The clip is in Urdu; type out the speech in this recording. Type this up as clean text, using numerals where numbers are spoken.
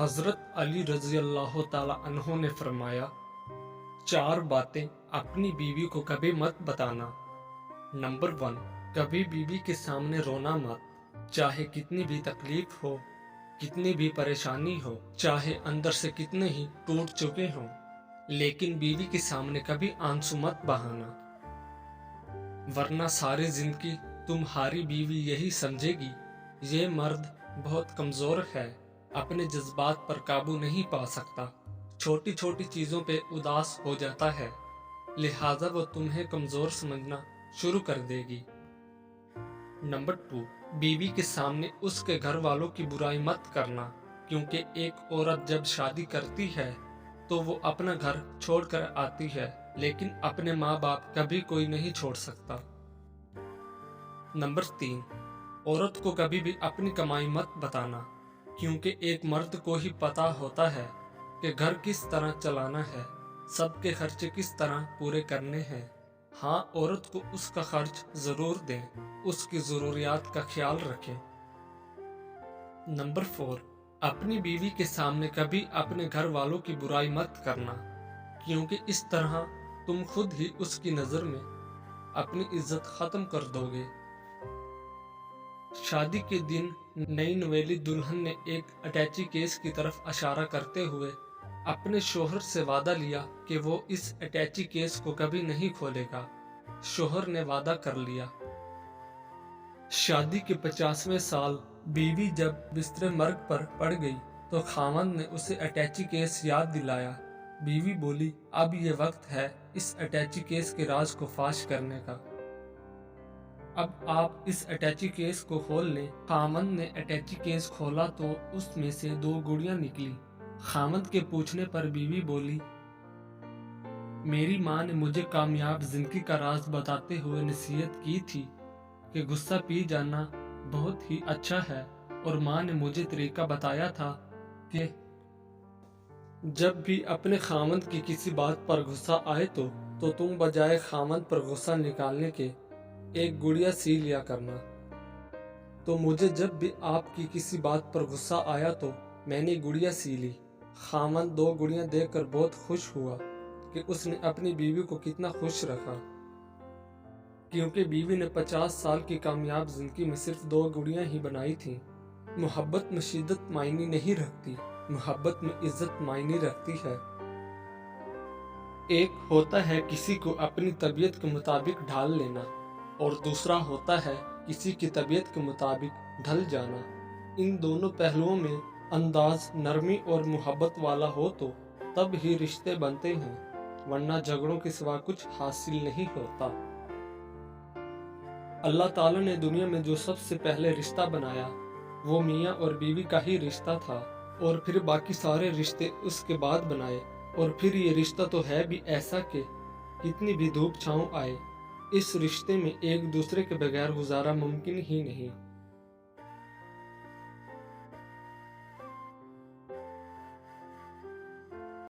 حضرت علی رضی اللہ تعالی عنہ نے فرمایا، 4 باتیں اپنی بیوی کو کبھی مت بتانا۔ نمبر 1، کبھی بیوی کے سامنے رونا مت، چاہے کتنی بھی تکلیف ہو، کتنی بھی پریشانی ہو، چاہے اندر سے کتنے ہی ٹوٹ چکے ہوں، لیکن بیوی کے سامنے کبھی آنسو مت بہانا، ورنہ ساری زندگی تمہاری بیوی یہی سمجھے گی یہ مرد بہت کمزور ہے، اپنے جذبات پر قابو نہیں پا سکتا، چھوٹی چھوٹی چیزوں پہ اداس ہو جاتا ہے، لہٰذا وہ تمہیں کمزور سمجھنا شروع کر دے گی۔ نمبر 2، بیوی کے سامنے اس کے گھر والوں کی برائی مت کرنا، کیونکہ ایک عورت جب شادی کرتی ہے تو وہ اپنا گھر چھوڑ کر آتی ہے، لیکن اپنے ماں باپ کبھی کوئی نہیں چھوڑ سکتا۔ نمبر 3، عورت کو کبھی بھی اپنی کمائی مت بتانا، کیونکہ ایک مرد کو ہی پتا ہوتا ہے کہ گھر کس طرح چلانا ہے، سب کے خرچے کس طرح پورے کرنے ہیں۔ ہاں، عورت کو اس کا خرچ ضرور دیں، اس کی ضروریات کا خیال رکھیں۔ نمبر 4، اپنی بیوی کے سامنے کبھی اپنے گھر والوں کی برائی مت کرنا، کیونکہ اس طرح تم خود ہی اس کی نظر میں اپنی عزت ختم کر دو گے۔ شادی کے دن نئی نویلی دلہن نے ایک اٹیچی کیس کی طرف اشارہ کرتے ہوئے اپنے شوہر سے وعدہ لیا کہ وہ اس اٹیچی کیس کو کبھی نہیں کھولے گا۔ شوہر نے وعدہ کر لیا۔ شادی کے 50ویں سال بیوی جب بستر مرگ پر پڑ گئی تو خاوند نے اسے اٹیچی کیس یاد دلایا۔ بیوی بولی، اب یہ وقت ہے اس اٹیچی کیس کے راز کو فاش کرنے کا، اب آپ اس اٹیچی کیس کو کھول لیں۔ خاوند نے اٹیچی کیس کھولا تو اس میں سے 2 گڑیاں نکلی۔ خاوند کے پوچھنے پر بیوی بولی، میری ماں نے مجھے کامیاب زندگی کا راز بتاتے ہوئے نصیحت کی تھی کہ غصہ پی جانا بہت ہی اچھا ہے، اور ماں نے مجھے طریقہ بتایا تھا کہ جب بھی اپنے خاوند کی کسی بات پر غصہ آئے تو تم بجائے خاوند پر غصہ نکالنے کے 1 گڑیا سی لیا کرنا۔ تو مجھے جب بھی آپ کی کسی بات پر غصہ آیا تو میں نے گڑیا سی لی۔ خاوند 2 گڑیاں دیکھ کر بہت خوش ہوا کہ اس نے اپنی بیوی کو کتنا خوش رکھا، کیونکہ بیوی نے 50 سال کی کامیاب زندگی میں صرف 2 گڑیاں ہی بنائی تھیں۔ محبت میں شدت معنی نہیں رکھتی، محبت میں عزت معنی رکھتی ہے۔ ایک ہوتا ہے کسی کو اپنی طبیعت کے مطابق ڈھال لینا، اور دوسرا ہوتا ہے کسی کی طبیعت کے مطابق ڈھل جانا۔ ان دونوں پہلوؤں میں انداز نرمی اور محبت والا ہو تو تب ہی رشتے بنتے ہیں، ورنہ جھگڑوں کے سوا کچھ حاصل نہیں ہوتا۔ اللہ تعالیٰ نے دنیا میں جو سب سے پہلے رشتہ بنایا وہ میاں اور بیوی کا ہی رشتہ تھا، اور پھر باقی سارے رشتے اس کے بعد بنائے، اور پھر یہ رشتہ تو ہے بھی ایسا کہ کتنی بھی دھوپ چھاؤں آئے، اس رشتے میں ایک دوسرے کے بغیر گزارا ممکن ہی نہیں۔